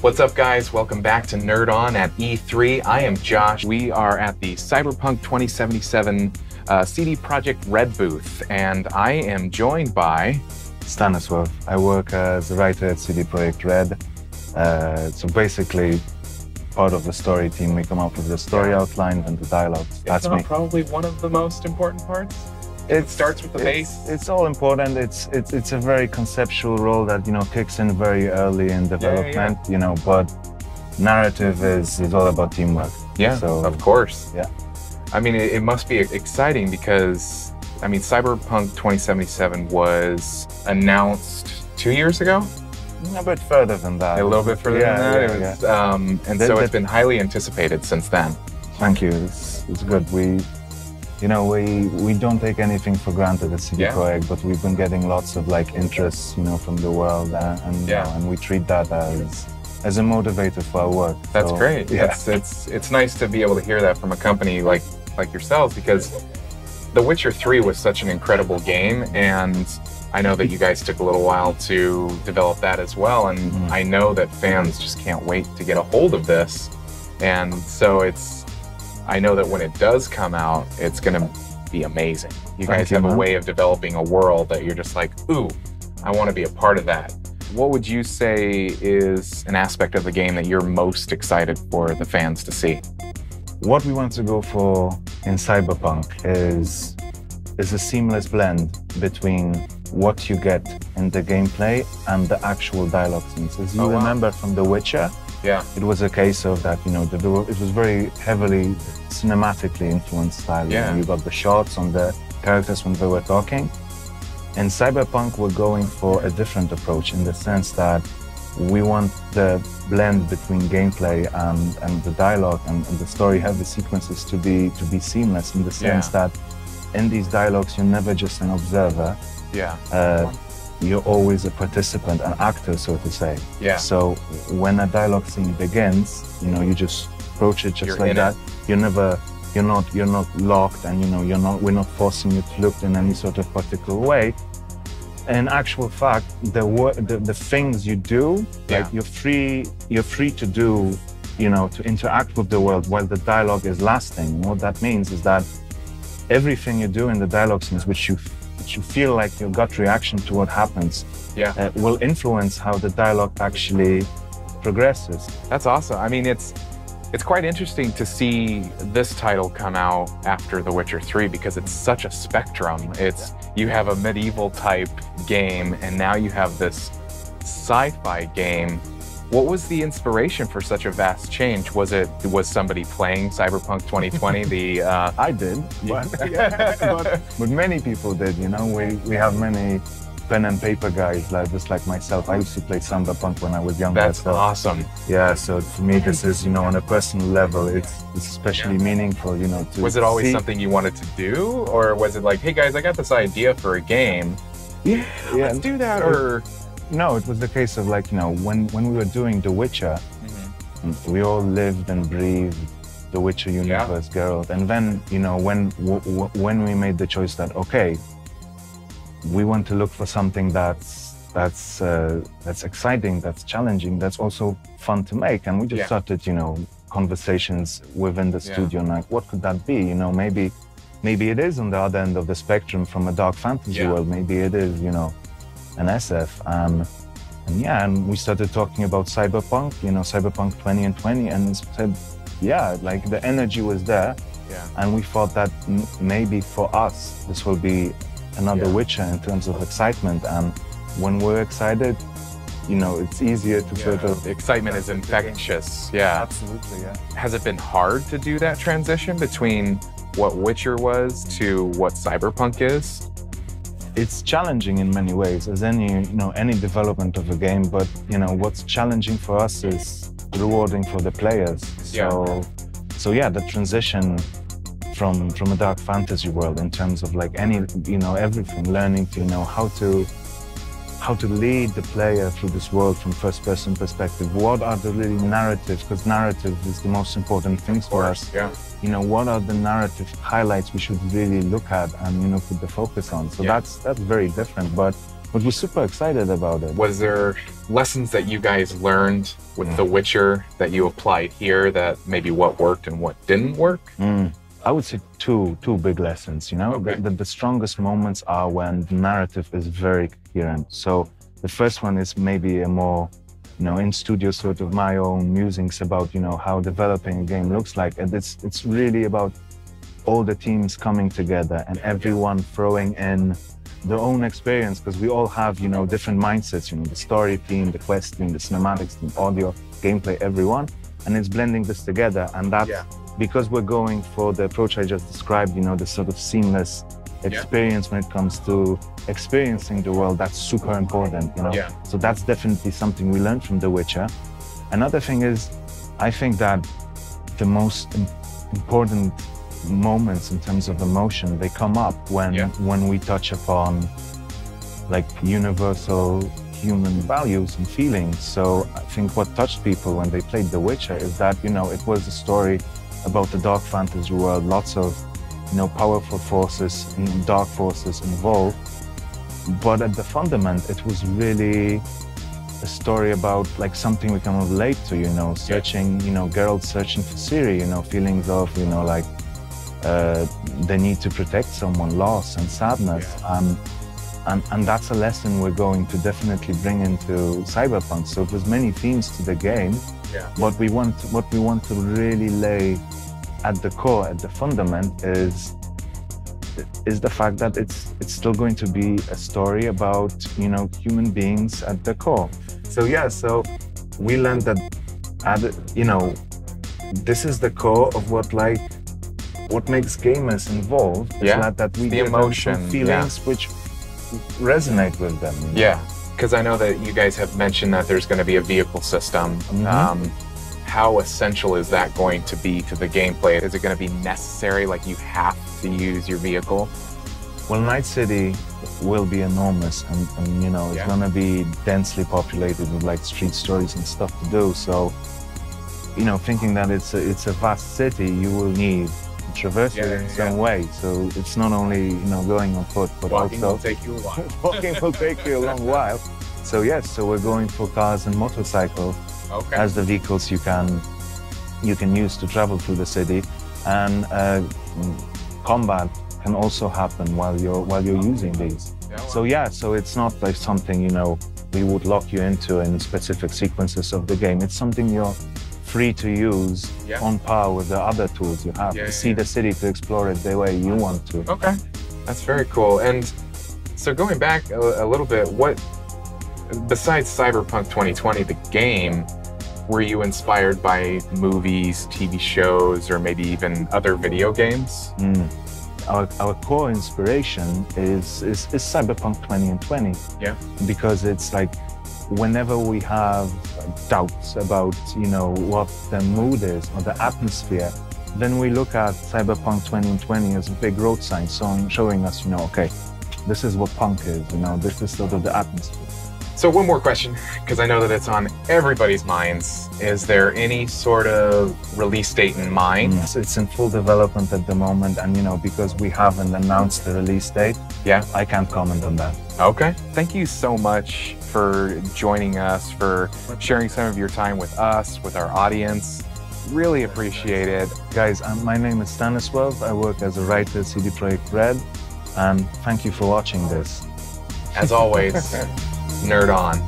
What's up, guys? Welcome back to Nerd On at E3. I am Josh. We are at the Cyberpunk 2077 CD Projekt Red booth, and I am joined by Stanisław. I work as a writer at CD Projekt Red. So basically, part of the story team, we come up with the story outline and the dialogues. That's me. Probably one of the most important parts. It starts with the base. It's all important. It's a very conceptual role that kicks in very early in development. But narrative is all about teamwork. Yeah, so, of course. Yeah. I mean, it must be exciting because Cyberpunk 2077 was announced 2 years ago. A bit further than that. A little bit further than that. Yeah. And so it's been highly anticipated since then. Thank you. It's good. We don't take anything for granted at CD Projekt, but we've been getting lots of interest, from the world, and we treat that as a motivator for our work. That's great. Yeah. It's nice to be able to hear that from a company like yourselves, because The Witcher 3 was such an incredible game, and I know that you guys took a little while to develop that as well, and I know that fans just can't wait to get a hold of this, and so I know that when it does come out, it's going to be amazing. You guys have a way of developing a world that you're just like, ooh, I want to be a part of that. What would you say is an aspect of the game that you're most excited for the fans to see? What we want to go for in Cyberpunk is a seamless blend between what you get in the gameplay and the actual dialogue scenes. As you remember from The Witcher, it was a case of that, it was very heavily cinematically influenced style. You got the shots on the characters when they were talking. In Cyberpunk, we're going for a different approach in the sense that we want the blend between gameplay and the dialogue and the story-heavy sequences to be seamless in the sense that in these dialogues, you're never just an observer. You're always a participant, an actor, so to say. So when a dialogue scene begins, you just approach it just like that. You're not locked, and we're not forcing you to look in any sort of particular way. In actual fact, the things you do, you're free to do, to interact with the world while the dialogue is lasting. What that means is that everything you do in the dialogue scenes, which you feel like your gut reaction to what happens, will influence how the dialogue actually progresses. That's awesome. I mean, it's quite interesting to see this title come out after The Witcher 3 because it's such a spectrum. You have a medieval type game, and now you have this sci-fi game. What was the inspiration for such a vast change? Was somebody playing Cyberpunk 2020? I did, but many people did. We have many pen and paper guys, just like myself. I used to play Cyberpunk when I was younger. That's awesome. Yeah, so for me, this is, on a personal level, it's especially meaningful, to Was it always something you wanted to do? Or was it like, hey guys, I got this idea for a game. Let's do that, or... No, it was the case of when we were doing The Witcher, we all lived and breathed the Witcher universe, Geralt. And then, when we made the choice that, okay, we want to look for something that's exciting, that's challenging, that's also fun to make. And we just started, conversations within the studio, like, what could that be? Maybe it is on the other end of the spectrum from a dark fantasy world. Maybe it is, an SF. And we started talking about Cyberpunk, Cyberpunk 2020, and said, the energy was there. And we thought that maybe for us, this will be another Witcher in terms of excitement. And when we're excited, it's easier to sort of... The excitement is infectious. Absolutely, Has it been hard to do that transition between what Witcher was to what Cyberpunk is? It's challenging in many ways, as any development of a game, but what's challenging for us is rewarding for the players. So the transition from a dark fantasy world in terms of everything, learning to how to lead the player through this world from first-person perspective. What are the really narratives? Because narrative is the most important thing for us. What are the narrative highlights we should really look at and put the focus on? So that's very different. But but we're super excited about it. Was there lessons that you guys learned with The Witcher that you applied here, that maybe what worked and what didn't work? I would say two big lessons, you know. Okay. The strongest moments are when the narrative is very coherent. So the first one is maybe a more, you know, in studio sort of my own musings about, you know, how developing a game looks like. And it's really about all the teams coming together and everyone throwing in their own experience, because we all have, you know, different mindsets, you know, the story team, the quest team, the cinematics team, audio, gameplay, everyone. And it's blending this together. And that's because we're going for the approach I just described, you know, the sort of seamless experience when it comes to experiencing the world. That's super important, you know. So that's definitely something we learned from The Witcher. Another thing is, I think that the most important moments in terms of emotion, they come up when we touch upon like universal human values and feelings. So I think what touched people when they played The Witcher is that, you know, it was a story about the dark fantasy world, lots of, you know, powerful forces and dark forces involved. But at the fundament, it was really a story about like something we can relate to, you know, searching, you know, Geralt searching for Ciri, you know, feelings of, you know, like the need to protect someone, loss and sadness. And that's a lesson we're going to definitely bring into Cyberpunk. So there's many themes to the game. What we want to really lay at the core, at the fundament, is the fact that it's still going to be a story about, you know, human beings at the core. So so we learned that, you know, this is the core of what makes gamers involved. Is that we give them some feelings which resonate with them. Because I know that you guys have mentioned that there's going to be a vehicle system. How essential is that going to be to the gameplay? Is it going to be necessary, like you have to use your vehicle? Well, Night City will be enormous, and you know, it's going to be densely populated with like street stories and stuff to do. So, you know, thinking that it's a vast city, you will need to traverse it in some way. So it's not only, you know, going on foot, but walking also will take you a while. Walking will take you a long while. So so we're going for cars and motorcycles as the vehicles you can use to travel through the city, and combat can also happen while you're using these. So it's not like something, you know, we would lock you into in specific sequences of the game. It's something you're free to use on par with the other tools you have to see the city, to explore it the way you want to. Okay, that's very cool. And so going back a little bit, what besides Cyberpunk 2020, the game, were you inspired by movies, TV shows, or maybe even other video games? Our core inspiration is Cyberpunk 2020. Because it's like, whenever we have doubts about, you know, what the mood is or the atmosphere, then we look at Cyberpunk 2020 as a big road sign showing us, you know, okay, this is what punk is, you know, this is sort of the atmosphere. So one more question, because I know that it's on everybody's minds. Is there any sort of release date in mind? It's in full development at the moment, and, you know, because we haven't announced the release date, I can't comment on that. Okay. Thank you so much for joining us, for sharing some of your time with us, with our audience. Really appreciate it. Guys, my name is Stanisław. I work as a writer at CD Projekt Red, and thank you for watching this. As always, nerd on.